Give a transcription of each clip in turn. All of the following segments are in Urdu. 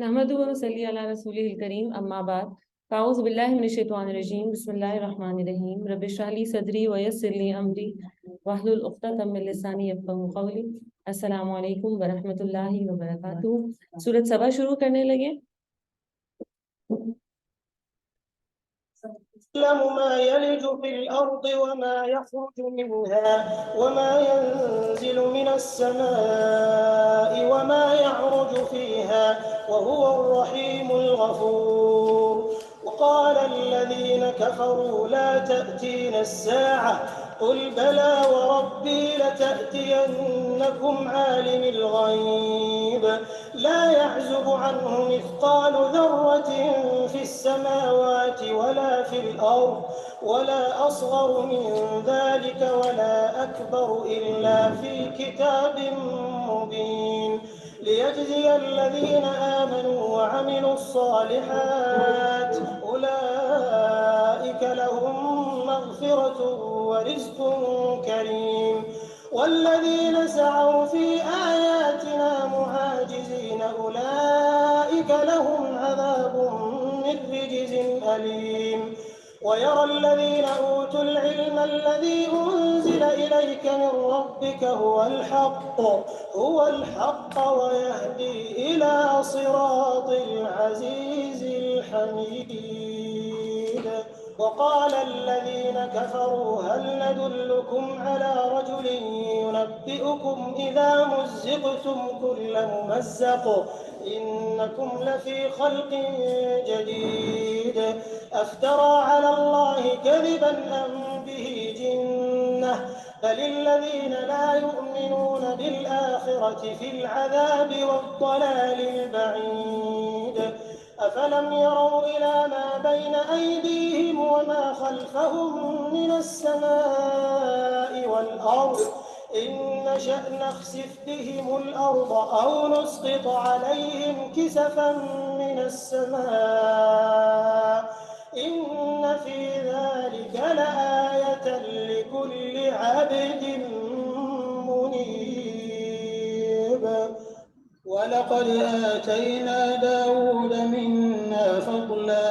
نحمده ونصلي علی رسوله الکریم اما بعد فاعوذ باللہ من الشیطان الرجیم بسم اللہ الرحمن الرحیم رب اشرح لی صدری ویسر لی امری واحلل عقدۃ من لسانی یفقهوا قولی۔ السلام علیکم ورحمۃ اللہ وبرکاتہ۔ سورۃ سبا شروع کرنے لگے۔ يعلم ما يلج في الأرض وما يخرج منها وما ينزل من السماء وما يعرج فيها وهو الرحيم الغفور. وقال الذين كفروا لا تأتينا الساعة قل بلى وربي لتأتينكم عالم الغيب لا يعزب عنه مثقال ذرة في السماوات ولا في الأرض ولا أصغر من ذلك ولا أكبر إلا في كتاب مبين ليجزي الذين آمنوا وعملوا الصالحات أولئك لهم مغفرة ورزق كريم. والذين سعوا في آياتنا معاجزين أولئك لهم عذاب من رجز أليم. ويرى الذين أوتوا العلم الذي أنزل إليك من ربك هو الحق ويهدي إلى صراط العزيز الحميد. وقال الذين كفروا هل ندلكم على رجل ينبئكم إذا مزقتم كل ممزق إنكم لفي خلق جديد أفترى على الله كذبا أم به جنة بل الذين لا يؤمنون بالآخرة في العذاب والضلال البعيد. أفلم يروا إلى ما بين أيديهم وما خلفهم من السماء والأرض إن نشأ نخسف بهم الأرض أو نسقط عليهم كسفا من السماء إن في ذلك لآية لكل عبد منيب. ولقد آتينا داود منا فضلا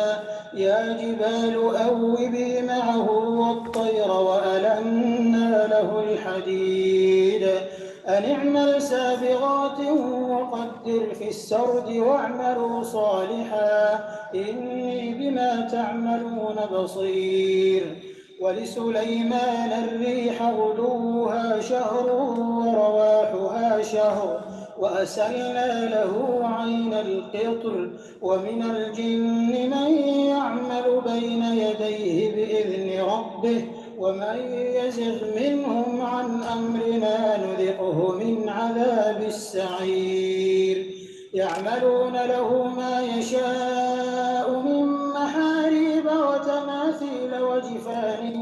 يا جبال أوبي معه والطير وألنا له الحديد أن اعمل سابغات وقدر في السرد واعملوا صالحا إني بما تعملون بصير. ولسليمان الريح غدوها شهر ورواحها شهر وأسلنا له عين القطر ومن الجن من يعمل بين يديه بإذن ربه ومن يزغ منهم عن أمرنا نذقه من عذاب السعير. يعملون له ما يشاء من محاريب وتماثيل وجفان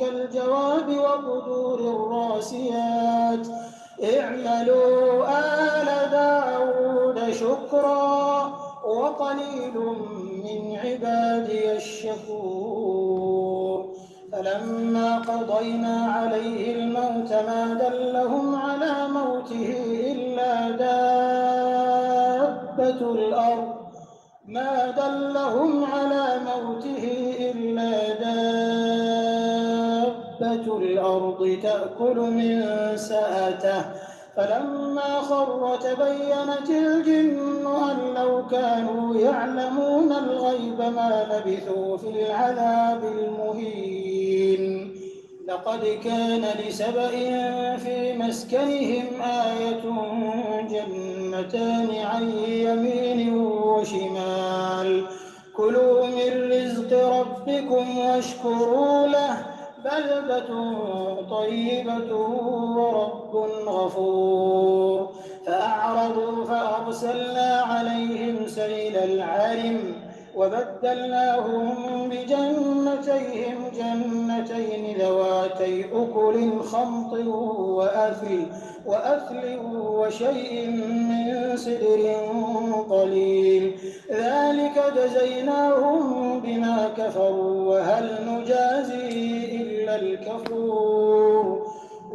كالجواب وقدور الراسيات اعملوا آل داود شكرا وقليل من عبادي الشكور. فلما قضينا عليه الموت ما دلهم على موته إلا دابة الأرض تأكل من سأته. فلما خر تبينت الجن أن لو كانوا يعلمون الغيب ما لبثوا في العذاب المهين. لقد كان لسبإ في مسكنهم آية جنتان عن يمين وشمال كلوا من رزق ربكم واشكروا له بلدة طيبة ورب غفور. فأعرضوا فأرسلنا عليهم سيل العرم وبدلناهم بجنتيهم جنتين ذواتي أكل خمط وأثل وشيء من سدر قليل ذلك جزيناهم بما كفروا وهل نجازي إلا الكفور.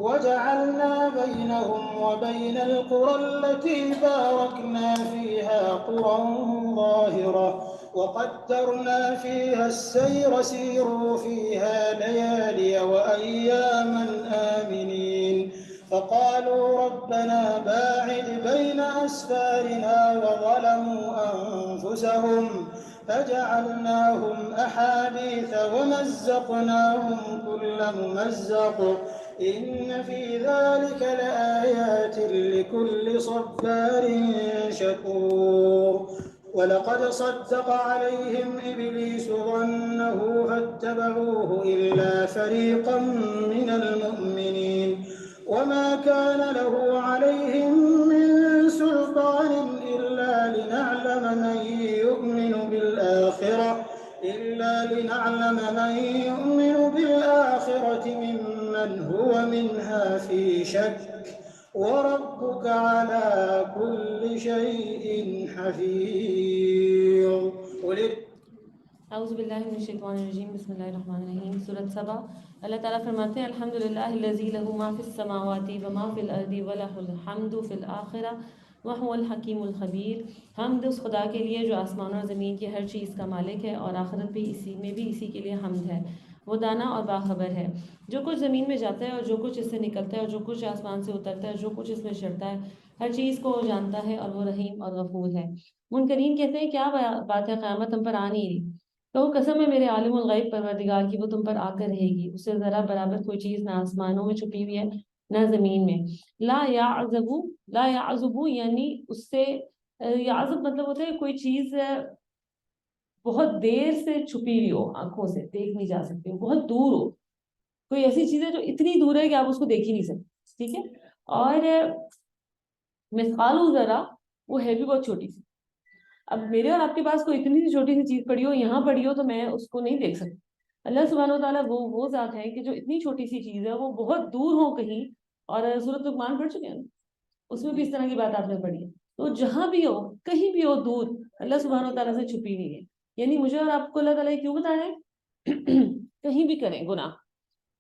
وجعلنا بينهم وبين القرى التي باركنا فيها قرى ظاهرة وقدرنا فيها السير سيروا فيها ليالي وأياما آمنين فقالوا ربنا باعد بين أسفارنا وظلموا أنفسهم فجعلناهم أحاديث ومزقناهم كل ممزق إن في ذلك لآيات لكل صبار شكور ولقد صدق عليهم إبليس ظنه فاتبعوه إلا فريقا من المؤمنين وما كان له عليهم من سلطان إلا لنعلم من يؤمن بالآخرة ممن هو منها في شك وربك على كل شيء حفيظ. اعوذ باللہ من الشیطان الرجیم بسم اللہ الرحمن الرحیم سورۃ سبا. اللہ تعالیٰ فرماتے ہیں الحمدللہ الذی لہ ما فی السماوات وما فی الارض ولہ الحمد فی الآخرہ وہو الحکیم الخبیر. حمد اس خدا کے لیے جو آسمان اور زمین کی ہر چیز کا مالک ہے اور آخرت بھی اسی کے لیے حمد ہے. وہ دانا اور باخبر ہے. جو کچھ زمین میں جاتا ہے اور جو کچھ اس سے نکلتا ہے اور جو کچھ آسمان سے اترتا ہے جو کچھ اس میں چڑھتا ہے ہر چیز کو وہ جانتا ہے اور وہ رحیم اور غفور ہے. منکرین کہتے ہیں کیا بات ہے قیامت ہم پر آ نہیں رہی. تو کسم ہے میرے عالم الغیب پروردگار کی وہ تم پر آ کر رہے گی. اس سے ذرا برابر کوئی چیز نہ آسمانوں میں چھپی ہوئی ہے نہ زمین میں. لا یعزبو یعنی اس سے یعزب مطلب ہوتا ہے کوئی چیز بہت دیر سے چھپی ہوئی ہو آنکھوں سے دیکھ نہیں جا سکتی ہو بہت دور ہو. کوئی ایسی چیز ہے جو اتنی دور ہے کہ آپ اس کو دیکھ ہی نہیں سکتے. ٹھیک ہے. اور مثقال ذرا وہ ہے بھی بہت چھوٹی سی. اب میرے اور آپ کے پاس کوئی اتنی سی چھوٹی سی چیز پڑی ہو یہاں پڑی ہو تو میں اس کو نہیں دیکھ سکتی. اللہ سبحانہ و تعالیٰ وہ ذات ہے کہ جو اتنی چھوٹی سی چیز ہے وہ بہت دور ہو کہیں. اور سورۃ لقمان پڑھ چکے ہیں اس میں بھی اس طرح کی بات آپ نے پڑھی ہے. تو جہاں بھی ہو کہیں بھی ہو دور اللہ سبحانہ و تعالیٰ سے چھپی نہیں ہے. یعنی مجھے اور آپ کو اللہ تعالیٰ کیوں بتا رہے ہیں کہیں بھی کریں گناہ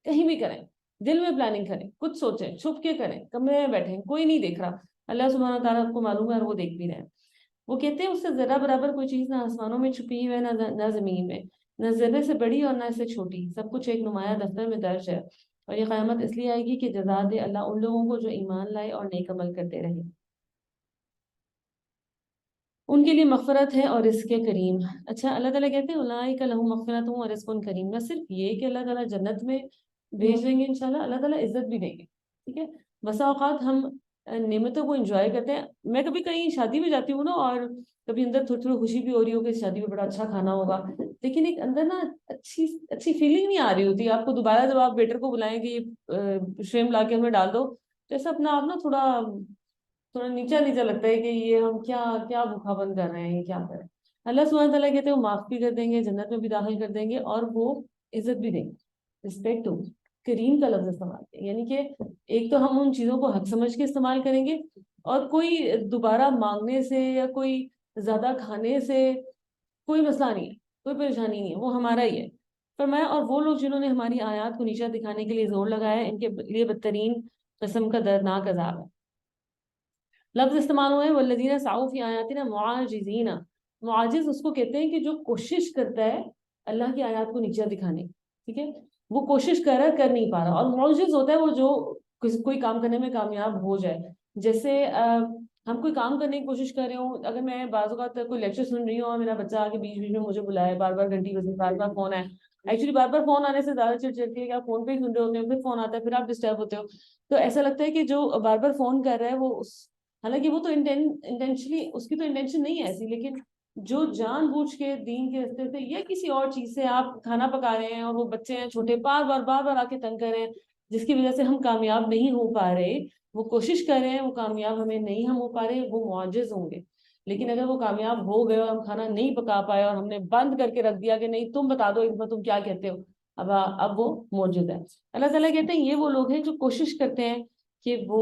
کہیں بھی کریں دل میں پلاننگ کریں کچھ سوچیں چھپ کے کریں کمرے میں بیٹھیں کوئی نہیں دیکھ رہا اللہ سبحانہ و تعالیٰ آپ کو معلوم ہے اور وہ دیکھ بھی رہے ہیں. وہ کہتے ہیں اس سے ذرا برابر کوئی چیز نہ آسمانوں میں چھپی ہوئی ہے نہ زمین میں نہ ذرے سے بڑی اور نہ اس سے چھوٹی. سب کچھ ایک نمایاں دفتر میں درج ہے. اور یہ قیامت اس لیے آئے گی کہ جزا دے اللہ ان لوگوں کو جو ایمان لائے اور نیک عمل کرتے رہے. ان کے لیے مغفرت ہے اور رزق کریم. اچھا اللہ تعالیٰ کہتے ہیں اولئک لہم مغفرۃ و رزق کریم. نہ صرف یہ کہ اللہ تعالیٰ جنت میں بھیج دیں گے انشاءاللہ اللہ تعالیٰ عزت بھی دیں گے. ٹھیک ہے. بسا اوقات ہم نعمتوں کو انجوائے کرتے ہیں. میں کبھی کہیں شادی میں جاتی ہوں نا اور کبھی اندر تھوڑی تھوڑی خوشی بھی ہو رہی ہو کہ شادی میں بڑا اچھا کھانا ہوگا لیکن ایک اندر نا اچھی فیلنگ نہیں آ رہی ہوتی. آپ کو دوبارہ جب آپ ویٹر کو بلائیں کہ شرمپ لا کے ہمیں ڈال دو تو ایسا اپنا آپ نا تھوڑا نیچا لگتا ہے کہ یہ ہم کیا بھوکھا بند کر رہے ہیں یہ کیا کر رہے ہیں. اللہ سبحانہ تعالیٰ کہتے ہیں وہ معاف بھی کر دیں گے جنت میں بھی داخل کر دیں گے اور وہ عزت بھی دیں گے. رسپیکٹ ہو کریم کا لفظ استعمال کیا یعنی کہ ایک تو ہم ان چیزوں کو حق سمجھ کے استعمال کریں گے اور کوئی دوبارہ مانگنے سے یا کوئی زیادہ کھانے سے کوئی مسئلہ نہیں ہے کوئی پریشانی نہیں ہے وہ ہمارا ہی ہے. فرمایا اور وہ لوگ جنہوں نے ہماری آیات کو نیچا دکھانے کے لیے زور لگایا ان کے لیے بدترین قسم کا دردناک عذاب ہے. لفظ استعمال ہوئے والذین سعوا فی آیاتنا معاجزین. معاجز اس کو کہتے ہیں کہ جو کوشش کرتا ہے اللہ کی آیات کو نیچا دکھانے. ٹھیک ہے. وہ کوشش کر رہا کر نہیں پا رہا. اور معجز ہوتا ہے وہ جو کوئی کام کرنے میں کامیاب ہو جائے. جیسے ہم کوئی کام کرنے کی کوشش کر رہے ہوں اگر میں بعض اوقات کوئی لیکچر سن رہی ہوں اور میرا بچہ آ کے بیچ میں مجھے بلائے بار گھنٹی بجے بار فون ہے. ایکچولی بار فون آنے سے زیادہ چڑتی ہے کہ آپ فون پہ ہی سن رہے ہوتے ہیں پھر فون آتا ہے پھر آپ ڈسٹرب ہوتے ہو. تو ایسا لگتا ہے کہ جو بار فون کر رہا ہے وہ حالانکہ وہ تو انٹینشنلی اس کی تو انٹینشن نہیں ہے ایسی لیکن جو جان بوجھ کے دین کے راستے سے یا کسی اور چیز سے آپ کھانا پکا رہے ہیں اور وہ بچے ہیں چھوٹے بار بار آ کے تنگ کر رہے ہیں جس کی وجہ سے ہم کامیاب نہیں ہو پا رہے. وہ کوشش کر رہے ہیں وہ کامیاب ہمیں نہیں ہم ہو پا رہے وہ معجز ہوں گے. لیکن اگر وہ کامیاب ہو گئے اور ہم کھانا نہیں پکا پائے اور ہم نے بند کر کے رکھ دیا کہ نہیں تم بتا دو اس میں تم کیا کہتے ہو اب وہ موجود ہے. اللہ تعالیٰ کہتے ہیں یہ وہ لوگ ہیں جو کوشش کرتے ہیں کہ وہ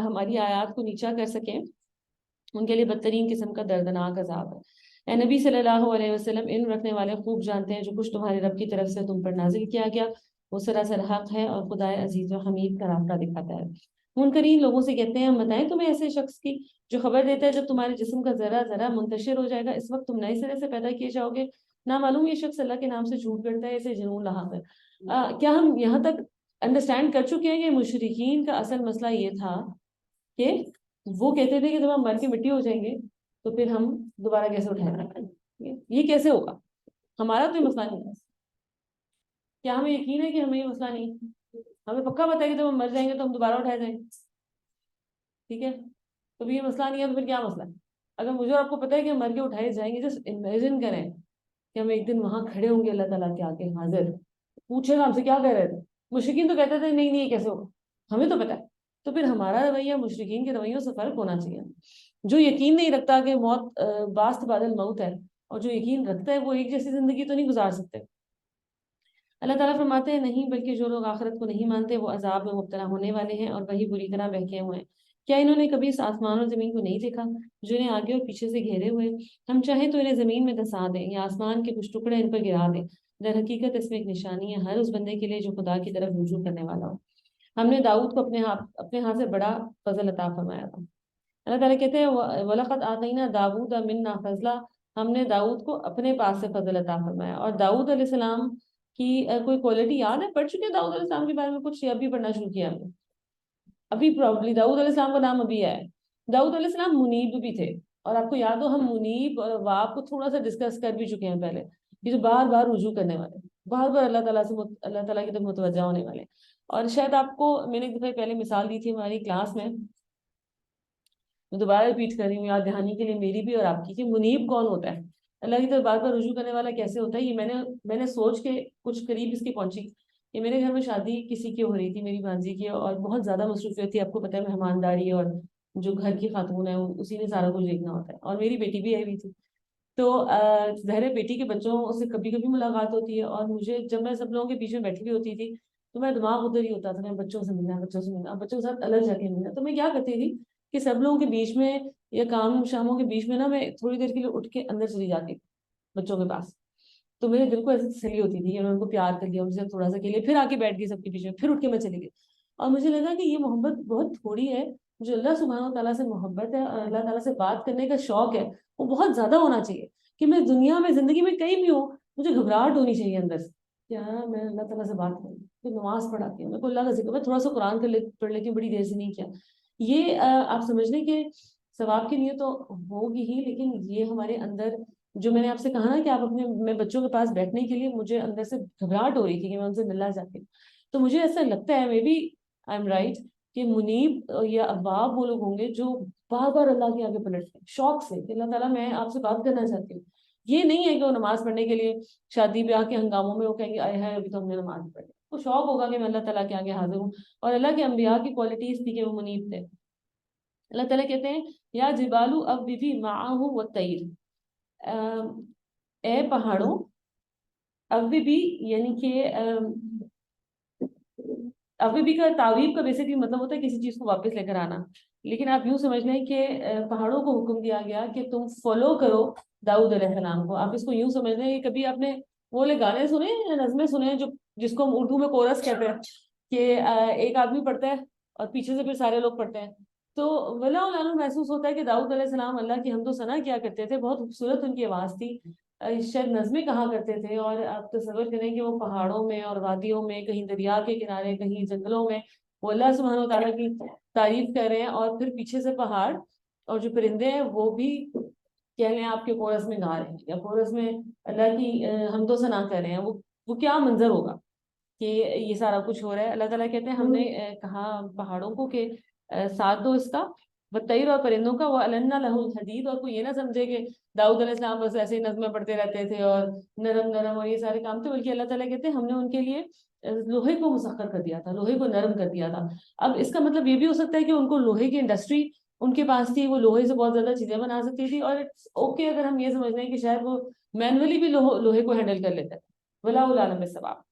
ہماری آیات کو نیچا کر سکیں. ان کے لیے بدترین قسم کا دردناک عذاب ہے. اے نبی صلی اللہ علیہ وسلم علم رکھنے والے خوب جانتے ہیں جو کچھ تمہارے رب کی طرف سے تم پر نازل کیا گیا وہ سراسر حق ہے اور خدائے عزیز و حمید کا راستہ دکھاتا ہے. منکرین لوگوں سے کہتے ہیں ہم بتائیں تمہیں ایسے شخص کی جو خبر دیتا ہے جب تمہارے جسم کا ذرا ذرا منتشر ہو جائے گا، اس وقت تم نئے سرے سے پیدا کیے جاؤ گے، نہ معلوم یہ شخص اللہ کے نام سے جھوٹ کرتا ہے، اسے جنون لاحق ہے۔ کیا ہم یہاں تک انڈرسٹینڈ کر چکے ہیں کہ مشرکین کا اصل مسئلہ یہ تھا کہ وہ کہتے تھے کہ جب ہم مر کے مٹی ہو جائیں گے تو پھر ہم دوبارہ کیسے اٹھائیں گے، یہ کیسے ہوگا، ہمارا تو یہ مسئلہ نہیں ہے۔ کیا ہمیں یقین ہے کہ ہمیں یہ مسئلہ نہیں، ہمیں پکا پتا ہے کہ جب ہم مر جائیں گے تو ہم دوبارہ اٹھائے جائیں گے، ٹھیک ہے؟ تو یہ مسئلہ نہیں ہے تو پھر کیا مسئلہ ہے؟ اگر مجھے اور آپ کو پتا ہے کہ ہم مر کے اٹھائے جائیں گے، جسٹ امیجن کریں کہ ہم ایک دن وہاں کھڑے ہوں گے اللہ تعالیٰ کے آگے حاضر، پوچھے گا ہم سے کیا کہہ رہے تھے، مشرکین تو کہتے تھے نہیں نہیں یہ کیسے ہوگا، ہمیں تو پتا ہے، تو پھر ہمارا رویہ مشرکین کے رویوں سے فرق ہونا چاہیے۔ جو یقین نہیں رکھتا کہ موت باست بعد الموت ہے، اور جو یقین رکھتا ہے وہ ایک جیسی زندگی تو نہیں گزار سکتے۔ اللہ تعالیٰ فرماتے ہیں نہیں، بلکہ جو لوگ آخرت کو نہیں مانتے وہ عذاب میں مبتلا ہونے والے ہیں اور وہی بری طرح بہکے ہوئے ہیں۔ کیا انہوں نے کبھی اس آسمان اور زمین کو نہیں دیکھا جو انہیں آگے اور پیچھے سے گھیرے ہوئے، ہم چاہیں تو انہیں زمین میں دھسا دیں یا آسمان کے کچھ ٹکڑے ان پر گرا دیں، در حقیقت اس میں ایک نشانی ہے ہر اس بندے کے لیے جو خدا کی طرف رجوع کرنے والا ہو۔ ہم نے داؤد کو اپنے ہاتھ سے بڑا فضل عطا فرمایا تھا۔ اللہ تعالیٰ کہتے ہیں وَلَقَدْ آتَيْنَا دَاوُودَ مِنَّا فَضْلًا، ہم نے داؤد کو اپنے پاس سے فضل عطا فرمایا۔ اور داؤد علیہ السلام کی کوئی کوالٹی یاد ہے؟ پڑھ چکے ہیں داؤد علیہ السلام کے بارے میں کچھ، یا ابھی پڑھنا شروع کیا ہم نے؟ ابھی پرابلی داؤد علیہ السلام کا نام ابھی ہے۔ داؤد علیہ السلام منیب بھی تھے، اور آپ کو یاد ہو ہم منیب اور واپ کو تھوڑا سا ڈسکس کر بھی چکے ہیں پہلے، یہ جو بار بار رجوع کرنے والے، بار بار اللہ تعالیٰ سے اللہ تعالیٰ کی طرف متوجہ ہونے والے۔ اور شاید آپ کو میں نے ایک دفعہ پہلے مثال دی تھی ہماری کلاس میں دوبارہ ریپیٹ کر رہی ہوں یاد دہانی کے لیے میری بھی اور آپ کی، کہ منیب کون ہوتا ہے، اللہ کی طرف بار بار رجوع کرنے والا کیسے ہوتا ہے۔ یہ میں نے سوچ کے کچھ قریب اس کی پہنچی کہ میرے گھر میں شادی کسی کی ہو رہی تھی، میری بھانجی کی، اور بہت زیادہ مصروفیت تھی، آپ کو پتہ ہے مہمانداری اور جو گھر کی خاتون ہے اسی نے سارا کچھ دیکھنا ہوتا ہے، اور میری بیٹی بھی آئی ہوئی تھی۔ تو ظاہر ہے بیٹی کے بچوں سے کبھی کبھی ملاقات ہوتی ہے، اور مجھے جب میں سب لوگوں کے بیچ میں بیٹھی ہوئی ہوتی تھی تو میں دماغ ادھر ہی ہوتا تھا، میں بچوں سے ملنا، بچوں سے ملنا، بچوں کے ساتھ الگ جا کے ملنا۔ تو میں کیا کرتی تھی کہ سب لوگوں کے بیچ میں یا کام شاموں کے بیچ میں نا میں تھوڑی دیر کے لیے اٹھ کے اندر چلی جاتی بچوں کے پاس، تو میرے دل کو ایسی تسلی ہوتی تھی کہ میں ان کو پیار کر لیا، ان سے تھوڑا سا کے لیے پھر آ کے بیٹھ گئی سب کے بیچ میں، پھر اٹھ کے میں چلی گئی، اور مجھے لگا کہ یہ محبت بہت تھوڑی ہے، جو اللہ سبحانہ و تعالیٰ سے محبت ہے اور اللہ تعالیٰ سے بات کرنے کا شوق ہے وہ بہت زیادہ ہونا چاہیے، کہ میں دنیا میں زندگی میں کہیں بھی ہوں مجھے گھبراہٹ ہونی چاہیے اندر سے کہ ہاں میں اللہ تعالیٰ سے بات کروں، پھر نماز پڑھاتی ہوں، میں کو اللہ کا ذکر، میں تھوڑا سا قرآن پڑھ لیتی ہوں، بڑی دیر سے نہیں کیا، یہ آپ سمجھ لیں کہ ثواب کے لیے تو ہوگی ہی، لیکن یہ ہمارے اندر جو میں نے آپ سے کہا نا کہ آپ اپنے میں بچوں کے پاس بیٹھنے کے لیے مجھے اندر سے گھبراہٹ ہو رہی تھی کہ میں ان سے ملنا چاہتی ہوں، تو مجھے ایسا لگتا ہے maybe I am right کہ منیب یا اواب وہ لوگ ہوں گے جو بار بار اللہ کے آگے پلٹتے ہیں شوق سے کہ اللہ تعالیٰ میں آپ سے بات کرنا چاہتی ہوں۔ یہ نہیں ہے کہ وہ نماز پڑھنے کے لیے شادی بیاہ کے ہنگاموں میں وہ کہیں گے آئے ہے ابھی تو ہم نے نماز پڑھی، وہ شوق ہوگا کہ میں اللہ تعالیٰ کے آگے حاضر ہوں، اور اللہ کے انبیاء کی کوالٹیز تھی کہ وہ منیب تھے۔ اللہ تعالیٰ کہتے ہیں یا جبالو اوبی معاہ والطیر، اے پہاڑوں، اوبی یعنی کہ اوبی کا تعویب کا بیسکلی مطلب ہوتا ہے کسی چیز کو واپس لے کر آنا، لیکن آپ یوں سمجھ لیں کہ پہاڑوں کو حکم دیا گیا کہ تم فالو کرو داؤد علیہ السلام کو۔ آپ اس کو یوں سمجھ لیں کہ کبھی آپ نے وہ لے گانے سنے یا نظمیں سنے جو جس کو ہم اردو میں کورس کہتے ہیں کہ ایک آدمی پڑھتا ہے اور پیچھے سے پھر سارے لوگ پڑھتے ہیں، تو ولا محسوس ہوتا ہے کہ داؤد علیہ السلام اللہ کی حمد و ثنا کیا کرتے تھے، بہت خوبصورت ان کی آواز تھی، شاید نظمیں کہا کرتے تھے، اور آپ تصور کریں کہ وہ پہاڑوں میں اور وادیوں میں، کہیں دریا کے کنارے، کہیں جنگلوں میں وہ اللہ سبحانہ و تعالیٰ کی تعریف کر رہے ہیں، اور پھر پیچھے سے پہاڑ اور جو پرندے ہیں وہ بھی کہہ لیں آپ کے کورس میں گا رہے ہیں یا کورس میں اللہ کی حمد و ثنا کر رہے ہیں، وہ کیا منظر ہوگا کہ یہ سارا کچھ ہو رہا ہے۔ اللہ تعالیٰ کہتے ہیں ہم نے کہا پہاڑوں کو کہ ساتھ دو اس کا، والطیر اور پرندوں کا، وَأَلَنَّا لَهُ الْحَدِيدَ، اور کوئی یہ نہ سمجھے کہ داؤد علیہ السلام بس ایسے ہی نظمیں پڑھتے رہتے تھے اور نرم نرم اور یہ سارے کام تھے، بلکہ اللہ تعالیٰ کہتے ہیں ہم نے ان کے لیے لوہے کو مسخر کر دیا تھا، لوہے کو نرم کر دیا تھا۔ اب اس کا مطلب یہ بھی ہو سکتا ہے کہ ان کو لوہے کی انڈسٹری ان کے پاس تھی، وہ لوہے سے بہت زیادہ چیزیں بنا سکتی تھی، اور اوکے اگر ہم یہ سمجھ لیں کہ شاید وہ مینولی بھی لوہے کو ہینڈل کر لیتے تھے، واللہ اعلم بالصواب۔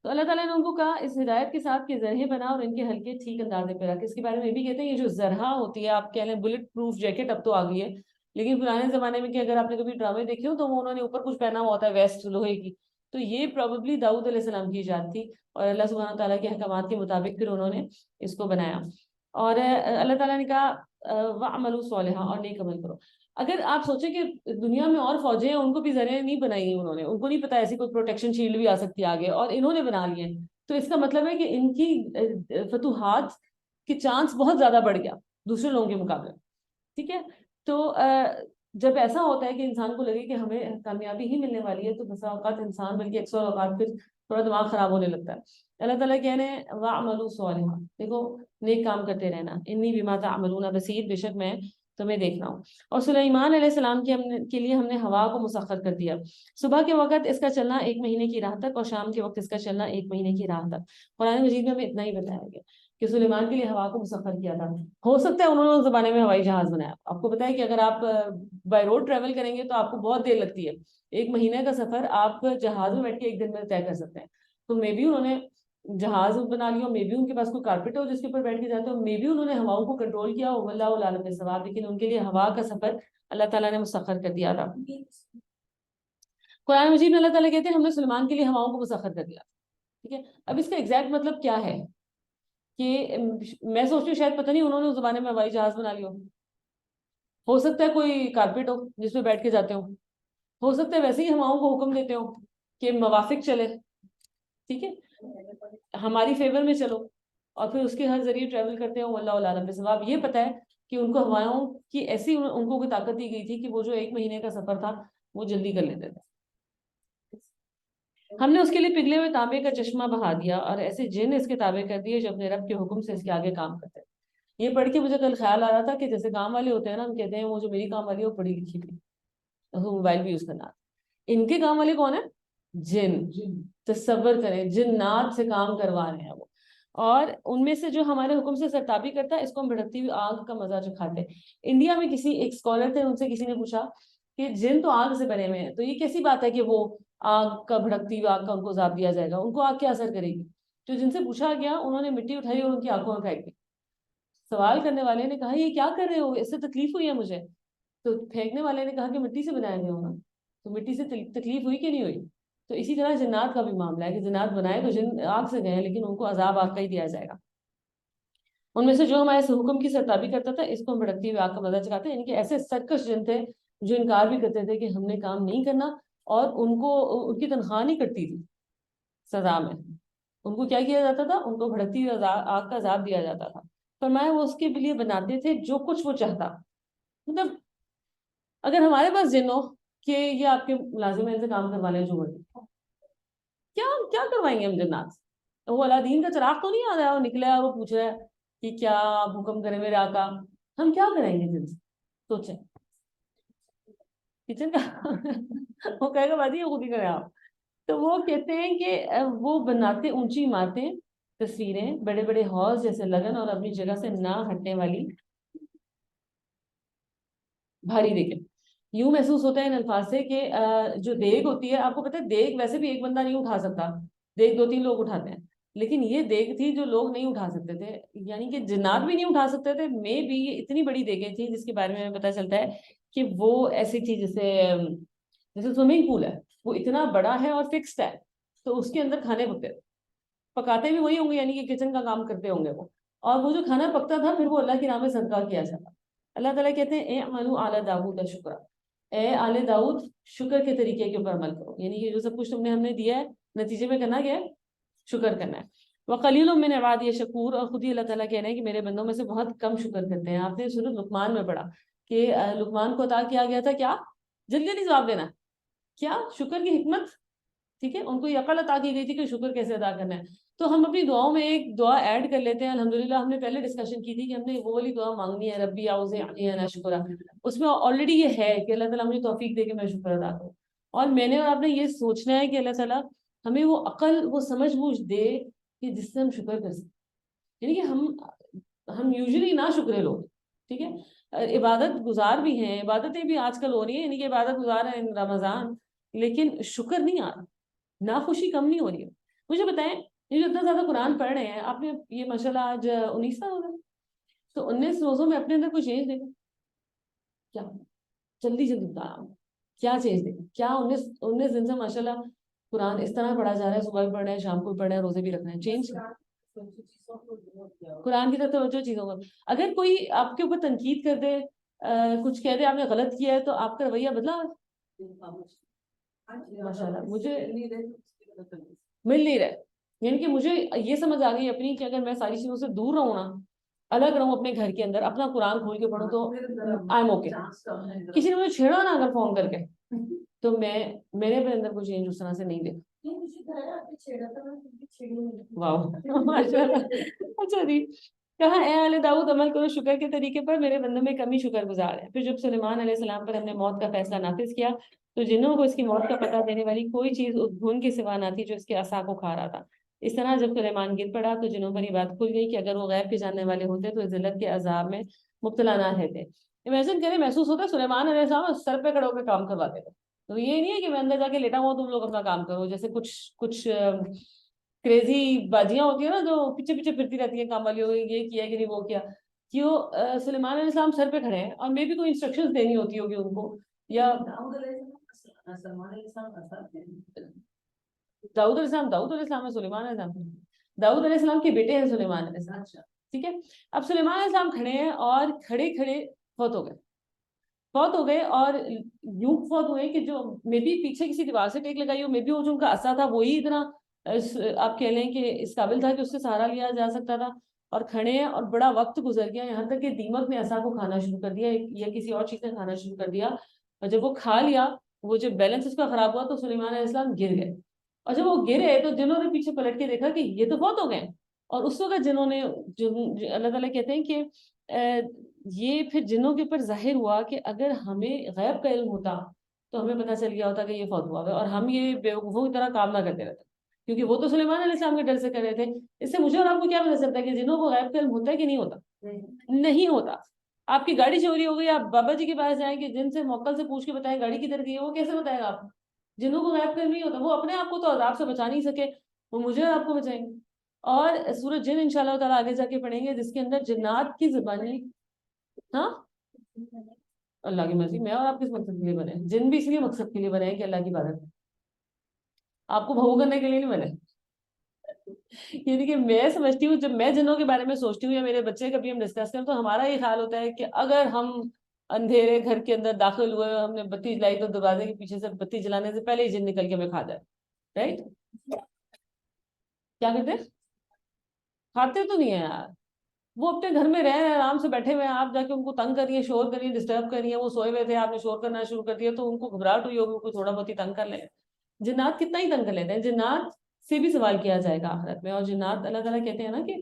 تو اللہ تعالیٰ نے ان کو کہا اس ہدایت کے ساتھ کہ زرہیں بنا اور ان کے ہلکے ٹھیک اندازے پہ رکھ۔ اس کے بارے میں یہ بھی کہتے ہیں یہ جو زرہ ہوتی ہے، آپ کہہ لیں بلٹ پروف جیکٹ اب تو آ گئی ہے، لیکن پرانے زمانے میں کہ اگر آپ نے کبھی ڈرامے دیکھے ہو تو وہ انہوں نے اوپر کچھ پہنا ہوا ہوتا ہے ویسٹ لوہے کی، تو یہ پروبیبلی داؤد علیہ السلام کی ایجاد تھی، اور اللہ سبحانہ تعالیٰ کے احکامات کے مطابق پھر انہوں نے اس کو بنایا. اور اللہ تعالیٰ نے کہا وَعْمَلُوا صَالِحًا، اور نیک عمل کرو. اگر آپ سوچیں کہ دنیا میں اور فوجیں ہیں، ان کو بھی ذرائع نہیں بنائی انہوں نے، ان کو نہیں پتا ایسی کوئی پروٹیکشن شیلڈ بھی آ سکتی ہے آگے، اور انہوں نے بنا لیے، تو اس کا مطلب ہے کہ ان کی فتوحات کے چانس بہت زیادہ بڑھ گیا دوسرے لوگوں کے مقابلے. ٹھیک ہے، تو جب ایسا ہوتا ہے کہ انسان کو لگے کہ ہمیں کامیابی ہی ملنے والی ہے، تو بسا اوقات انسان بلکہ اکثر اوقات پھر تھوڑا دماغ خراب ہونے لگتا ہے. اللہ تعالیٰ کہہ رہے ہیں وَاعْمَلُوا صَالِحًا، دیکھو نیک کام کرتے رہنا، انی بما تعملون بصیر، بے شک میں تمہیں دیکھ رہا ہوں. اور سلیمان علیہ السلام کے لیے ہم نے ہوا کو مسخر کر دیا. صبح کے وقت اس کا چلنا 1 مہینے کی راہ تک، اور شام کے وقت اس کا چلنا 1 مہینے کی راہ تک. قرآن مجید میں ہمیں اتنا ہی بتایا گیا کہ سلیمان کے لیے ہوا کو مسخر کیا تھا. ہو سکتا ہے انہوں نے اس زمانے میں ہوائی جہاز بنایا. آپ کو پتا ہے کہ اگر آپ بائی روڈ ٹریول کریں گے تو آپ کو بہت دیر لگتی ہے. 1 مہینے کا سفر آپ جہاز میں بیٹھ کے 1 دن میں طے کر سکتے ہیں. تو مے بی انہوں نے جہاز بنا لیا، مے بی ان کے پاس کوئی کارپیٹ ہو جس کے اوپر بیٹھ کے جاتے ہو، مے بی انہوں نے ہواؤں کو کنٹرول کیا ہو، واللہ عالم بالصواب. لیکن ان کے لیے ہوا کا سفر اللہ تعالیٰ نے مسخر کر دیا تھا. قرآن مجید میں اللہ تعالیٰ کہتے ہیں ہم نے سلیمان کے لیے ہواؤں کو مسخر کر دیا. ٹھیک ہے، اب اس کا ایگزیکٹ مطلب کیا ہے کہ میں سوچتی ہوں شاید پتہ نہیں انہوں نے اس زمانے میں ہوائی جہاز بنا لیا ہو سکتا ہے کوئی کارپیٹ ہو جس پہ بیٹھ کے جاتے ہو سکتا ہے ویسے ہی ہواؤں کو حکم دیتے ہو کہ موافق چلے. ٹھیک ہے، ہماری فیور میں چلو، اور پھر اس کے ہر ذریعے ٹریول کرتے ہو، واللہ عالم بالصواب. یہ پتہ ہے کہ ان کو ہواؤں کی ایسی ان کو کوئی طاقت دی گئی تھی کہ وہ جو 1 مہینے کا سفر تھا وہ جلدی کر لیتے تھے. ہم نے اس کے لیے پگھلے ہوئے تانبے کا چشمہ بہا دیا، اور ایسے جن اس کے تابع کر دیے جو اپنے رب کے حکم سے اس کے آگے کام کرتے ہیں. یہ پڑھ کے مجھے کل خیال آ رہا تھا کہ جیسے کام والے ہوتے ہیں نا، ہم کہتے ہیں وہ جو میری کام والی ہے وہ پڑھی لکھی تھی، موبائل بھی یوز کرنا. ان کے کام والے کون ہیں؟ جن. تصور کریں جنات سے کام کروا رہے ہیں وہ، اور ان میں سے جو ہمارے حکم سے سرتابی کرتا ہے اس کو ہم بھڑکتی ہوئی آگ کا مزہ چکھاتے ہیں. انڈیا میں کسی ایک اسکالر تھے، ان سے کسی نے پوچھا کہ جن تو آگ سے بنے ہوئے ہیں، تو یہ کیسی بات ہے کہ وہ آگ کا بھڑکتی ہوئی آگ کا ان کو عذاب دیا جائے گا، ان کو آگ کیا اثر کرے گی؟ تو جن سے پوچھا گیا انہوں نے مٹی اٹھائی اور ان کی آنکھوں میں پھینک دی. سوال کرنے والے نے کہا یہ کیا کر رہے ہو، اس سے تکلیف ہوئی ہے مجھے. تو پھینکنے والے نے کہا کہ مٹی سے بنایا گیا ہونا. تو مٹی سے تکلیف ہوئی کہ نہیں ہوئی؟ تو اسی طرح جنات کا بھی معاملہ ہے کہ جنات بنائے تو جن آگ سے گئے ہیں، لیکن ان کو عذاب آگ کا ہی دیا جائے گا. ان میں سے جو ہمارے حکم کی سرتابی کرتا تھا اس کو ہم بھڑکتی ہوئی آگ کا مزہ چکھاتے ہیں. ان کے ایسے سرکش جن تھے جو انکار بھی کرتے تھے کہ ہم نے کام نہیں کرنا، اور ان کو ان کی تنخواہ نہیں کٹتی تھی سزا میں. ان کو کیا کیا جاتا تھا؟ ان کو بھڑکتی ہوئی آگ کا عذاب دیا جاتا تھا. فرمایا وہ اس کے لیے بناتے تھے جو کچھ وہ چاہتا. مطلب اگر ہمارے پاس جن ہو کہ یہ آپ کے ملازم ہیں سے کام کروا لیں جو مرضی، کیا کیا کروائیں گے ہم جنات سے؟ وہ الادین کا چراغ تو نہیں آ رہا ہے، وہ نکلا ہے، وہ پوچھ رہا ہے کہ کیا آپ حکم کریں میرے آقا، ہم کیا کریں گے جن سے؟ سوچیں کچن کا وہ کہے گا بازی یہ خود ہی کریں آپ. تو وہ کہتے ہیں کہ وہ بناتے اونچی عمارتیں، تصویریں، بڑے بڑے ہالز جیسے لگن، اور اپنی جگہ سے نہ ہٹنے والی بھاری دیگیں. یوں محسوس ہوتا ہے ان الفاظ سے کہ جو دیگ ہوتی ہے، آپ کو پتہ ہے دیگ ویسے بھی ایک بندہ نہیں اٹھا سکتا، دیگ 2-3 لوگ اٹھاتے ہیں، لیکن یہ دیگ تھی جو لوگ نہیں اٹھا سکتے تھے، یعنی کہ جنات بھی نہیں اٹھا سکتے تھے. میں بھی یہ اتنی بڑی دیگیں تھیں جس کے بارے میں ہمیں پتہ چلتا ہے کہ وہ ایسی تھی جیسے سوئمنگ پول ہے، وہ اتنا بڑا ہے اور فکسڈ ہے، تو اس کے اندر کھانے پکاتے بھی وہی ہوں گے، یعنی کہ کچن کا کام کرتے ہوں گے وہ، اور وہ جو کھانا پکتا تھا پھر وہ اللہ کے نام میں صدقہ کیا جاتا. اللہ تعالیٰ کہتے ہیں اعملوا آل داؤد شکرا، اے آل داؤد شکر کے طریقے کے اوپر عمل کرو. یعنی کہ جو سب کچھ ہم نے دیا ہے نتیجے میں کرنا کیا ہے؟ شکر کرنا ہے. وقلیل من عبادی الشکور، اور خود ہی اللہ تعالیٰ کہہ رہے ہیں کہ میرے بندوں میں سے بہت کم شکر کرتے ہیں. آپ نے سورۃ لقمان میں پڑھا کہ لقمان کو عطا کیا گیا تھا کیا؟ جلدی جلدی جواب دینا. کیا؟ شکر کی حکمت. ٹھیک ہے، ان کو یہ عقل عطا کی گئی تھی کہ شکر کیسے ادا کرنا ہے. تو ہم اپنی دعاؤں میں ایک دعا ایڈ کر لیتے ہیں. الحمدللہ ہم نے پہلے ڈسکشن کی تھی کہ ہم نے وہ والی دعا مانگنی ہے، ربی اوزعنی ان اشکر. اس میں آلریڈی یہ ہے کہ اللہ تعالیٰ مجھے توفیق دے کہ میں شکر ادا کروں. اور میں نے اور آپ نے یہ سوچنا ہے کہ اللہ تعالیٰ ہمیں وہ عقل، وہ سمجھ بوجھ دے کہ جس سے ہم شکر کر سکیں. یعنی کہ ہم یوزلی نہ شکرے لوگ. ٹھیک ہے، عبادت گزار بھی ہیں، عبادتیں بھی آج کل ہو رہی ہیں، یعنی کہ عبادت گزار ہیں رمضان، لیکن شکر نہیں آ رہا، ناخوشی کم نہیں ہو رہی ہے. مجھے بتائیں یہ جو اتنا زیادہ قرآن پڑھ رہے ہیں آپ نے، یہ ماشاءاللہ آج 19واں روزہ، تو 19 روزوں میں اپنے اندر کوئی چینج دیکھا؟ کیا؟ جلدی جلدی بتا رہا ہوں، کیا چینج دیکھا؟ کیا 19 دن سے ماشاءاللہ قرآن اس طرح پڑھا جا رہا ہے، صبح بھی پڑھنا ہے، شام کو بھی پڑھنا ہے، روزے بھی رکھنا ہے. چینج قرآن کی طرف توجہ چیزوں کا. اگر کوئی آپ کے اوپر تنقید کر دے، کچھ کہہ دے آپ نے غلط کیا ہے، تو آپ کا رویہ بدلا. ماشاء اللہ مجھے مل نہیں رہے. یعنی کہ مجھے یہ سمجھ آ گئی اپنی کہ اگر میں ساری چیزوں سے دور رہوں نا، الگ رہوں اپنے گھر کے اندر، اپنا قرآن کھول کے پڑھوں، تو آئی ایم اوکے. کسی نے مجھے چھیڑا نا اگر فون کر کے، تو میرے اپنے اندر کوئی چینج اس طرح سے نہیں دیکھا. واو ماشاء اللہ. اچھا جی، کہا اے آل داؤد عمل کرو شکر کے طریقے پر، میرے بندوں میں کمی شکر گزار ہے. پھر جب سلیمان علیہ السلام پر ہم نے موت کا فیصلہ نافذ کیا تو جنوں کو اس کی موت کا پتہ دینے والی کوئی چیز اس دھن کے سوا نہ تھی جو اس کے عصا کو کھا رہا تھا. اس طرح جب سلیمان گر پڑا تو جنوں پر یہ بات کھل گئی کہ اگر وہ غیب کے جاننے والے ہوتے تو ذلت کے عذاب میں مبتلا نہ رہتے. امیجن کریں، محسوس ہوتا ہے سلیمان علیہ السلام سر پہ کھڑے ہو کے کام کرواتے تھے. تو یہ نہیں ہے کہ میں اندر جا کے لیٹا ہوں تم لوگ اپنا کام کرو، جیسے کچھ کریزی باجیاں ہوتی ہیں نا جو پیچھے پیچھے پھرتی رہتی ہیں کام والی، ہو یہ کیا کہ نہیں وہ کیا. کیوں سلیمان علیہ السلام سر پہ کھڑے ہیں اور میں بھی کوئی انسٹرکشن دینی ہوتی ہوگی ان کو. یا داؤد علیہ السلام ہے، سلیمان علیہ السلام. داؤد علیہ السلام کے بیٹے ہیں سلیمان علیہ السلام. ٹھیک ہے. اب سلیمان علیہ السلام کھڑے ہیں اور کھڑے کھڑے فوت ہو گئے اور یوں فوت ہوئے کہ جو میں بھی پیچھے کسی دیوار سے ٹیک لگائی ہو، میں بھی وہ جو ان کا عصا تھا وہی اتنا آپ کہہ لیں کہ اس قابل تھا کہ اس سے سہارا لیا جا سکتا تھا. اور کھڑے ہیں اور بڑا وقت گزر گیا، یہاں تک کہ دیمک نے عصا کو کھانا شروع کر دیا یا کسی اور چیز نے کھانا شروع کر دیا. اور جب وہ کھا لیا، وہ جب بیلنس اس کا خراب ہوا تو سلیمان علیہ السلام گر گئے. اور جب وہ گرے تو جنہوں نے پیچھے پلٹ کے دیکھا کہ یہ تو فوت ہو گئے. اور اس وقت جنہوں نے اللہ تعالیٰ کہتے ہیں کہ یہ پھر جنوں کے اوپر ظاہر ہوا کہ اگر ہمیں غیب کا علم ہوتا تو ہمیں پتہ چل گیا ہوتا کہ یہ فوت ہوا ہے، اور ہم یہ بیوقوفوں کی طرح کام نہ کرتے رہتے، کیونکہ وہ تو سلیمان علیہ السلام کے ڈر سے کر رہے تھے. اس سے مجھے اور آپ کو کیا پتہ چلتا ہے کہ جنوں کو غیب کا علم ہوتا ہے کہ نہیں ہوتا؟ نہیں ہوتا. آپ کی گاڑی چوری ہو گئی، آپ بابا جی کے پاس جائیں کہ جن سے موکل سے پوچھ کے بتائیں گاڑی کدھر گئی ہے، وہ کیسے بتائے گا آپ کو؟ جنوں کو غیب کا علم نہیں ہوتا، وہ اپنے آپ کو تو عذاب سے بچا نہیں سکے، وہ مجھے اور آپ کو بچائیں گے. اور سورۃ جن انشاءاللہ تعالیٰ آگے جا کے پڑھیں گے جس کے اندر جنات کی زبانی. ہاں اللہ کی مرضی. میں اور آپ کس مقصد کے لیے بنے؟ جن بھی اس لیے مقصد کے لیے بنے ہیں کہ اللہ کی عبادت. آپ کو بھو کرنے کے لیے نہیں بنے. یعنی کہ میں سمجھتی ہوں جب میں جنوں کے بارے میں سوچتی ہوں یا میرے بچے کبھی ہم ڈسکس کریں تو ہمارا یہ خیال ہوتا ہے کہ اگر ہم اندھیرے گھر کے اندر داخل ہوئے، ہم نے بتی جلائی تو دروازے کے پیچھے سے بتی جلانے سے پہلے ہی جن نکل کے ہمیں کھا جائے. رائٹ؟ کیا کہتے ہیں؟ کھاتے تو نہیں ہیں یار، وہ اپنے گھر میں رہ رہے ہیں، آرام سے بیٹھے ہوئے ہیں، آپ جا کے ان کو تنگ کریے، شور کریے، ڈسٹرب کریے. وہ سوئے ہوئے تھے، آپ نے شور کرنا شروع کر دیا تو ان کو گھبراہٹ ہوئی ہوگی، کوئی تھوڑا بہت ہی تنگ کر لیں. جنات کتنا ہی تنگ کر لیتے ہیں. جنات سے بھی سوال کیا جائے گا آخرت میں. اور جنات اللہ تعالیٰ کہتے ہیں نا کہ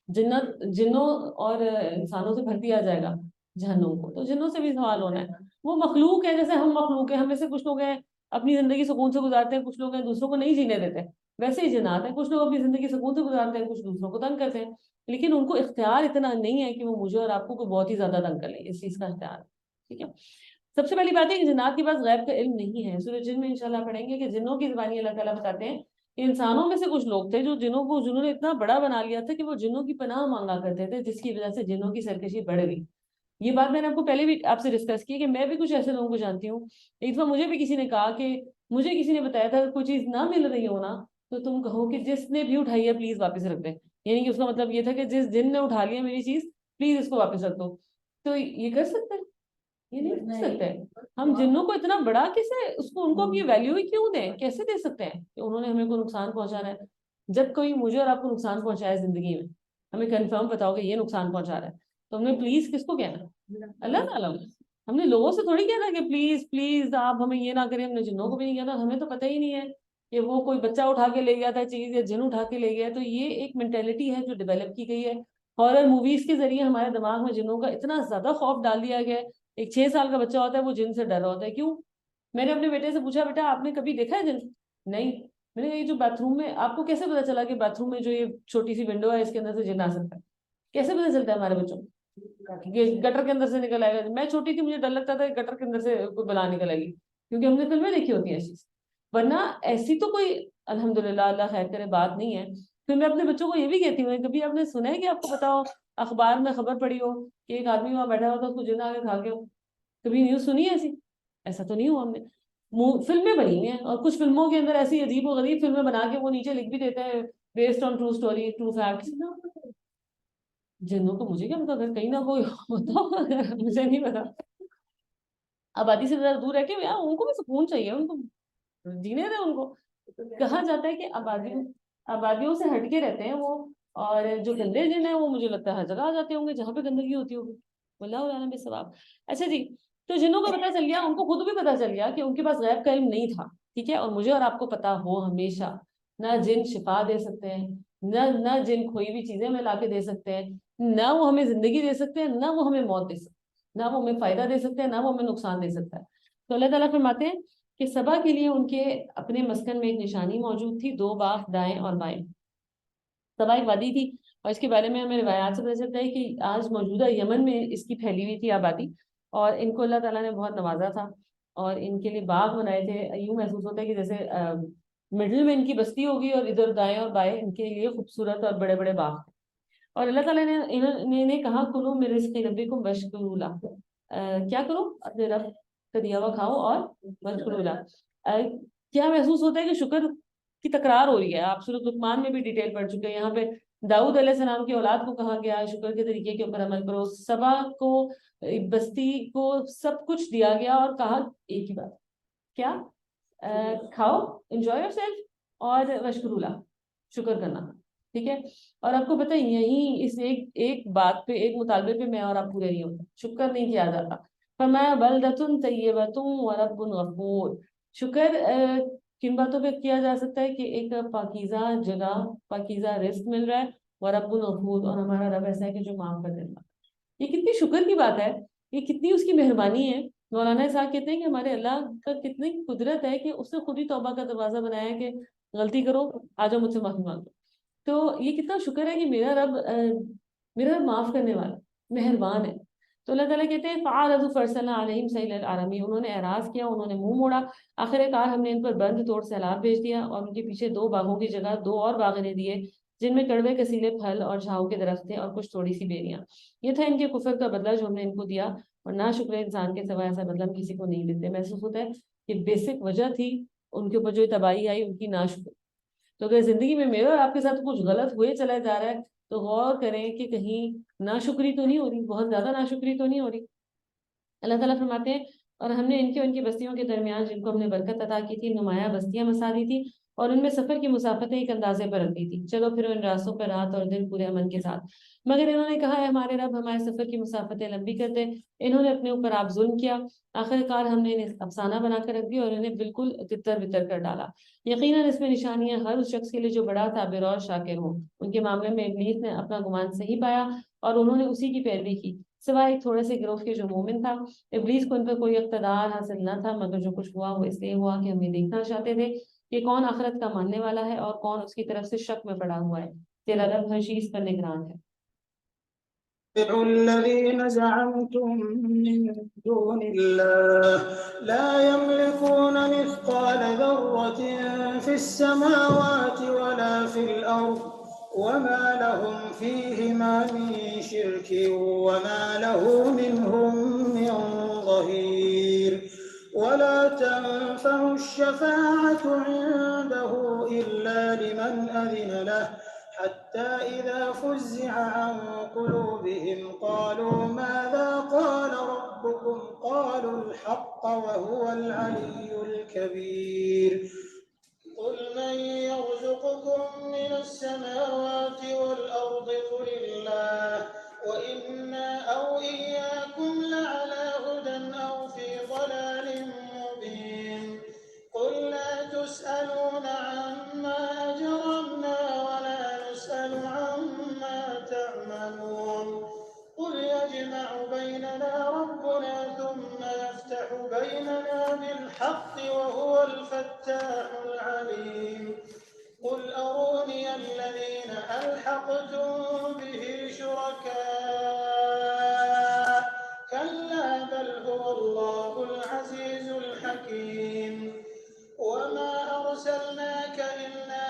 جنوں اور انسانوں سے بھر دیا جائے گا جہنم کو، تو جنوں سے بھی سوال ہونا ہے. وہ مخلوق ہے جیسے ہم مخلوق ہیں، ہم میں سے کچھ لوگ ہیں اپنی زندگی سکون سے گزارتے ہیں، کچھ لوگ ہیں دوسروں کو نہیں جینے دیتے. ویسے ہی جنات ہیں، کچھ لوگ اپنی زندگی سکون سے گزارتے ہیں، کچھ دوسروں کو تنگ کرتے ہیں. لیکن ان کو اختیار اتنا نہیں ہے کہ وہ مجھے اور آپ کو بہت ہی زیادہ تنگ کر لیں، اس چیز کا اختیار. ٹھیک ہے. سب سے پہلی بات ہے کہ جنات کے پاس غیب کا علم نہیں ہے. سورۃ جن میں انشاءاللہ پڑھیں گے کہ جنوں کی زبانی اللہ تعالیٰ بتاتے ہیں کہ انسانوں میں سے کچھ لوگ تھے جو جنہوں نے اتنا بڑا بنا لیا تھا کہ وہ جنوں کی پناہ مانگا کرتے تھے، جس کی وجہ سے جنوں کی سرکشی بڑھ گئی. یہ بات میں نے آپ کو پہلے بھی آپ سے ڈسکس کی کہ میں بھی کچھ ایسے لوگوں کو جانتی ہوں. ایک دفعہ مجھے بھی کسی نے کہا کہ مجھے کسی نے بتایا تھا کہ کوئی چیز نہ مل رہی ہو نا تو تم کہو کہ جس نے بھی اٹھائی ہے پلیز واپس رکھ دے. یعنی کہ اس کا مطلب یہ تھا کہ جس جن نے اٹھا لیا میری چیز پلیز اس کو واپس رکھ دو. تو یہ کر سکتے ہیں؟ یہ نہیں کر سکتے. ہم جنوں کو اتنا بڑا کیسے اس کو ان کو ہم یہ ویلیو ہی کیوں دیں؟ کیسے دے سکتے ہیں کہ انہوں نے ہمیں کوئی نقصان پہنچانا ہے؟ جب کوئی مجھے اور آپ کو نقصان پہنچایا زندگی میں، ہمیں کنفرم بتاؤ کہ یہ نقصان پہنچا رہا ہے، تو ہم نے پلیز کس کو کہنا؟ اللہ تعالیٰ. ہم نے لوگوں سے تھوڑی کہنا کہ پلیز پلیز آپ ہمیں یہ نہ کریں. ہم نے جنوں کو بھی نہیں کہنا. ہمیں تو پتہ ہی نہیں ہے کہ وہ کوئی بچہ اٹھا کے لے گیا تھا چیز یا جن اٹھا کے لے گیا. تو یہ ایک مینٹیلٹی ہے جو ڈیولپ کی گئی ہے. ہارر موویز کے ذریعے ہمارے دماغ میں جنوں کا اتنا زیادہ خوف ڈال دیا گیا ہے. ایک 6 سال کا بچہ ہوتا ہے وہ جن سے ڈر رہا ہوتا ہے. کیوں؟ میں نے اپنے بیٹے سے پوچھا بیٹا آپ نے کبھی دیکھا ہے جن؟ نہیں. میں نے کہا یہ جو باتھ روم میں آپ کو کیسے پتا چلا کہ باتھ روم میں جو یہ چھوٹی سی ونڈو ہے اس کے اندر سے جن آ سکتا ہے؟ کیسے پتا چلتا ہے ہمارے بچوں کو؟ گٹر کے اندر سے نکل آئے گا. میں چھوٹی تھی مجھے ڈر لگتا تھا کہ گٹر کے اندر سے کوئی بلا نکل آئے گی، کیونکہ ہم نے فلمیں دیکھی ہوتی ہیں ایسی. ورنہ ایسی تو کوئی الحمدللہ اللہ خیر کرے بات نہیں ہے. پھر میں اپنے بچوں کو یہ بھی کہتی ہوں کبھی آپ نے سنا ہے کہ آپ کو پتا ہو اخبار میں خبر پڑی ہو کہ ایک آدمی وہاں بیٹھا ہوا تھا اس کو جن آ کے کھا گیا ہو؟ کبھی نیوز سنی ہے ایسی؟ ایسا تو نہیں ہوا ہم نے. فلمیں بنی ہوئی ہیں، اور کچھ فلموں کے اندر ایسی عجیب و غریب فلمیں بنا کے وہ نیچے لکھ بھی دیتے ہیں based on true story true facts. جنوں کو مجھے کیا پتا، اگر کہیں نہ کوئی ہوتا مجھے نہیں پتا. آبادی سے ذرا دور ہے کہ یار ان کو بھی سکون چاہیے، ان کو جینے دیں. ان کو کہا جاتا ہے کہ آبادیوں سے ہٹ کے رہتے ہیں وہ، اور جو گندے جن ہیں وہ مجھے لگتا ہے ہر جگہ آ جاتے ہوں گے جہاں پہ گندگی ہوتی ہوگی. واللہ اعلم بالصواب. اچھا جی، تو جنوں کو پتا چل گیا، ان کو خود بھی پتا چل گیا کہ ان کے پاس غیب کا علم نہیں تھا. ٹھیک ہے، اور مجھے اور آپ کو پتا ہو ہمیشہ نہ جن شفا دے سکتے ہیں، نہ جن کوئی بھی چیزیں میں لا کے دے سکتے ہیں، نہ وہ ہمیں زندگی دے سکتے ہیں، نہ وہ ہمیں موت دے سکتے ہیں، نہ وہ ہمیں فائدہ دے سکتے ہیں، نہ وہ ہمیں نقصان دے سکتا ہے. تو اللہ تعالیٰ فرماتے ہیں کہ سبا کے لیے ان کے اپنے مسکن میں ایک نشانی موجود تھی، 2 باغ دائیں اور بائیں. سبا ایک وادی تھی، اور اس کے بارے میں ہمیں روایات سے پتہ چلتا ہے کہ آج موجودہ یمن میں اس کی پھیلی ہوئی تھی آبادی، اور ان کو اللہ تعالیٰ نے بہت نوازا تھا، اور ان کے لیے باغ بنائے تھے. یوں محسوس ہوتا ہے کہ جیسے مڈل میں ان کی بستی ہوگی، اور ادھر دائیں اور بائیں ان کے لیے خوبصورت اور بڑے بڑے باغ. اور اللہ تعالیٰ نے انہیں کہا کلو من رزق ربکم واشکروا لہ، کیا کرو، اپنے رب کا دیا ہوا کھاؤ اور واشکروا لہ. کیا محسوس ہوتا ہے کہ شکر کی تکرار ہو رہی ہے. آپ سورۃ لقمان میں بھی ڈیٹیل پڑھ چکے ہیں. یہاں پہ داؤد علیہ السلام کی اولاد کو کہا گیا شکر کے طریقے کے اوپر عمل کرو. سبا کو، بستی کو سب کچھ دیا گیا اور کہا ایک ہی بات، کیا؟ کھاؤ، انجوائے یور سیلف، اور واشکروا لہ، شکر کرنا. ٹھیک ہے، اور آپ کو پتہ ہے یہیں اس ایک بات پہ، ایک مطالبے پہ میں اور آپ پورے نہیں ہوتے، شکر نہیں کیا جاتا. فرمایا بلدۃ طیبۃ ورب غفور. شکر کن باتوں پہ کیا جا سکتا ہے کہ ایک پاکیزہ جگہ، پاکیزہ رزق مل رہا ہے، ورب غفور، اور ہمارا رب ایسا ہے کہ جو معاف کر دیتا. یہ کتنی شکر کی بات ہے، یہ کتنی اس کی مہربانی ہے. مولانا اسحاق کہتے ہیں کہ ہمارے اللہ کا کتنی قدرت ہے کہ اس نے خود ہی توبہ کا دروازہ بنایا کہ غلطی کرو آ جاؤ مجھ سے معافی مانگو. تو یہ کتنا شکر ہے کہ میرا رب معاف کرنے والا، مہربان ہے. تو اللہ تعالیٰ کہتے ہیں فَعَارَضُوا فَأَرْسَلْنَا عَلَيْهِمْ سَيْلَ الْعَارِمِ. انہوں نے اعراض کیا، انہوں نے منہ موڑا، آخر کار ہم نے ان پر بند توڑ سیلاب بھیج دیا، اور ان کے پیچھے 2 باغوں کی جگہ 2 اور باغ نے دیے جن میں کڑوے کسیلے پھل اور جھاؤ کے درخت تھے اور کچھ تھوڑی سی بیریاں. یہ تھا ان کے کفر کا بدلہ جو ہم نے ان کو دیا، اور نہ شکر انسان کے سوا ایسا بدلہ ہم کسی کو نہیں دیتے. محسوس ہوتا ہے کہ بیسک وجہ تھی ان کے اوپر جو تباہی آئی ان کی ناشکری. تو اگر زندگی میں میرے اور آپ کے ساتھ کچھ غلط ہوئے چلا جا رہا ہے تو غور کریں کہ کہیں ناشکری تو نہیں ہو رہی، بہت زیادہ ناشکری تو نہیں ہو رہی. اللہ تعالیٰ فرماتے ہیں اور ہم نے ان کی بستیوں کے درمیان جن کو ہم نے برکت عطا کی تھی نمایاں بستیاں بسا دی تھی، اور ان میں سفر کی مسافتیں ایک اندازے پر رکھ دی تھی. چلو پھر ان راستوں پر رات اور دن پورے امن کے ساتھ. مگر انہوں نے کہا ہے ہمارے رب ہمارے سفر کی مسافتیں لمبی کر دے. انہوں نے اپنے اوپر آپ ظلم کیا، آخر کار ہم نے انہیں افسانہ بنا کر رکھ دیا اور انہیں بالکل تتر بتر کر ڈالا. یقیناً اس میں نشانیاں ہر اس شخص کے لیے جو بڑا صابر اور شاکر ہو. ان کے معاملے میں ابلیس نے اپنا گمان صحیح پایا اور انہوں نے اسی کی پیروی کی، سوائے ایک تھوڑے سے گروہ کے جو مومن تھا. ابلیس کو ان پر کوئی اقتدار حاصل نہ تھا، مگر جو کچھ ہوا وہ اس لیے ہوا کہ ہم یہ دیکھنا چاہتے تھے کہ کون آخرت کا ماننے والا ہے اور کون اس کی طرف سے شک میں پڑا ہوا ہے. تیرا رب ہر چیز پر نگران ہے. ادعوا الذين زعمتم من دون الله لا يملكون مثقال ذرة في السماوات ولا في الأرض وما لهم فيهما من شرك وما له منهم من ظهير ولا تنفع الشفاعة عنده إلا لمن أذن له حتى إذا فزع عن قلوبهم قالوا ماذا قال ربكم قالوا الحق وهو العلي الكبير قل من يرزقكم من السماوات والأرض قل الله وإنا أو إياكم لعلى هدى أو في ضلال مبين قل لا تسألون عما أجرمنا ولا نسأل عما تعملون قل يجمع بيننا ربنا ثم يفتح بيننا بالحق وهو الفتاح العليم قل أروني الذين ألحقتم به شركاء كلا بل هو الله العزيز الحكيم وما أرسلناك إلا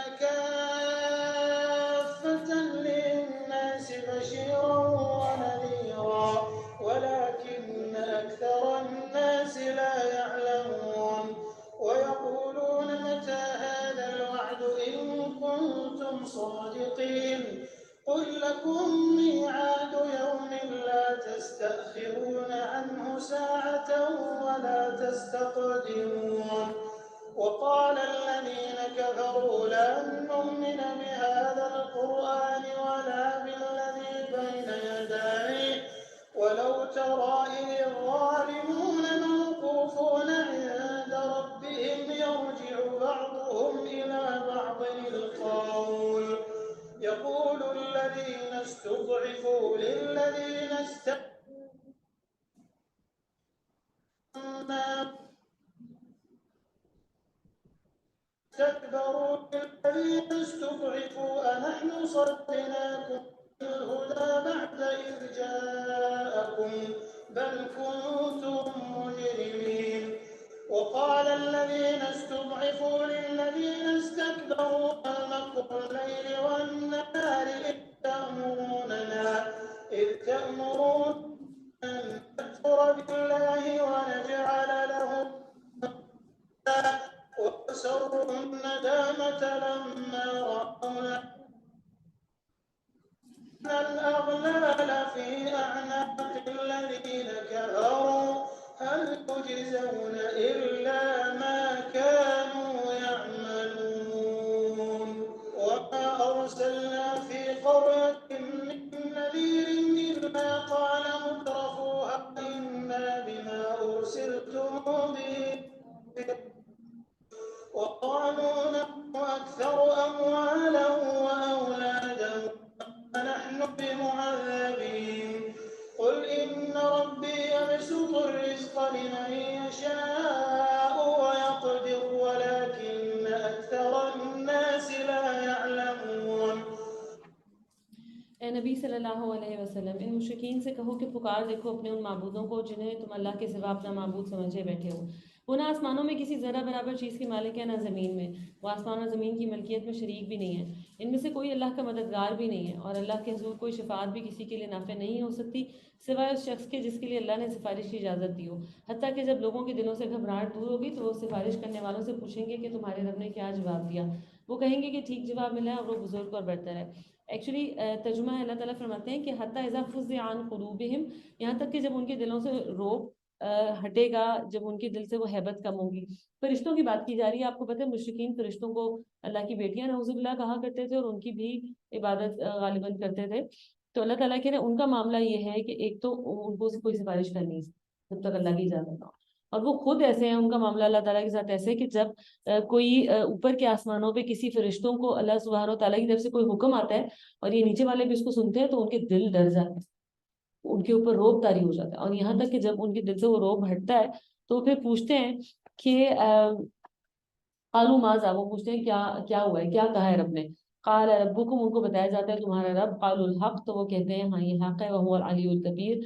كافة للناس بشيرا ونذيرا ولكن أكثر الناس لا يعلمون صادقين قل لكم ميعاد يوم لا تستأخرون عنه ساعة ولا تستقدمون وقال الذين كفروا لن نؤمن بهذا القرآن ولا بالذي بين يديه ولو ترى إذ الظالمون موقوفون عند ربهم يرجع بعضهم إلى بعض القول يقول الذين استضعفوا للذين استكبروا للذين استضعفوا أنحن صدناكم الهدى بعد إذ جاءكم بل كنتم مجرمين وقال الذين استضعفوا للذين استكبروا مكر الليل والنهار إذ تأمرون أن نكفر بالله ونجعل له وأسروا الندامة لما رأوا الأغلال في أعناق الذين كفروا هل تجزون إلا ما كانوا يعملون وما أرسلنا في قرية من نذير إلا قال مترفوها إنا بما أرسلتم به وقالوا نحن أكثر أموالا وأولادا ونحن بمعذبين قل إن ربي يبسط الرزق لمن يشاء ويقدر ولكن أكثر الناس لا يعلمون اے نبی صلی اللہ علیہ وسلم ان مشرکین سے کہو کہ پکار دیکھو اپنے ان معبودوں کو جنہیں تم اللہ کے سوا اپنا معبود سمجھے بیٹھے ہو وہ نہ آسمانوں میں کسی ذرہ برابر چیز کے مالک ہے نہ زمین میں وہ آسمان اور زمین کی ملکیت میں شریک بھی نہیں ہے ان میں سے کوئی اللہ کا مددگار بھی نہیں ہے اور اللہ کے حضور کوئی شفاعت بھی کسی کے لیے نافع نہیں ہو سکتی سوائے اس شخص کے جس کے لیے اللہ نے سفارش کی اجازت دی ہو حتیٰ کہ جب لوگوں کے دلوں سے گھبراہٹ دور ہوگی تو وہ سفارش کرنے والوں سے پوچھیں گے کہ تمہارے رب نے کیا جواب دیا وہ کہیں گے کہ ٹھیک جواب ملا ہے اور وہ بزرگ اور برتر ہے ایکچولی ترجمہ ہے اللہ تعالیٰ فرماتے ہیں کہ حتیٰ اذا فزع عن قلوبہم یہاں تک کہ جب ان کے دلوں سے روب ہٹے گا جب ان کے دل سے وہ ہیبت کم ہوگی فرشتوں کی بات کی جا رہی ہے آپ کو پتہ ہے مشرکین فرشتوں کو اللہ کی بیٹیاں نعوذ باللہ کہا کرتے تھے اور ان کی بھی عبادت غالباً کرتے تھے تو اللہ تعالیٰ کے ان کا معاملہ یہ ہے کہ ایک تو ان کو کوئی سفارش کرنی جب تک اللہ کی اجازت نہ ہو اور وہ خود ایسے ہیں ان کا معاملہ اللہ تعالیٰ کے ساتھ ایسے ہے کہ جب کوئی اوپر کے آسمانوں پہ کسی فرشتوں کو اللہ سبحانہ و تعالیٰ کی طرف سے کوئی حکم آتا ہے اور یہ نیچے والے بھی اس کو سنتے ہیں تو ان کے دل ڈر جاتے ہیں ان کے اوپر روب طاری ہو جاتا ہے اور یہاں تک کہ جب ان کے دل سے وہ روب ہٹتا ہے تو پھر پوچھتے ہیں کہ قالوا ماذا وہ پوچھتے ہیں کیا ہوا ہے کیا کہا ہے رب نے قال ربکم ان کو بتایا جاتا ہے تمہارا رب قالوا الحق تو وہ کہتے ہیں ہاں یہ حق ہے وهو العلی الکبیر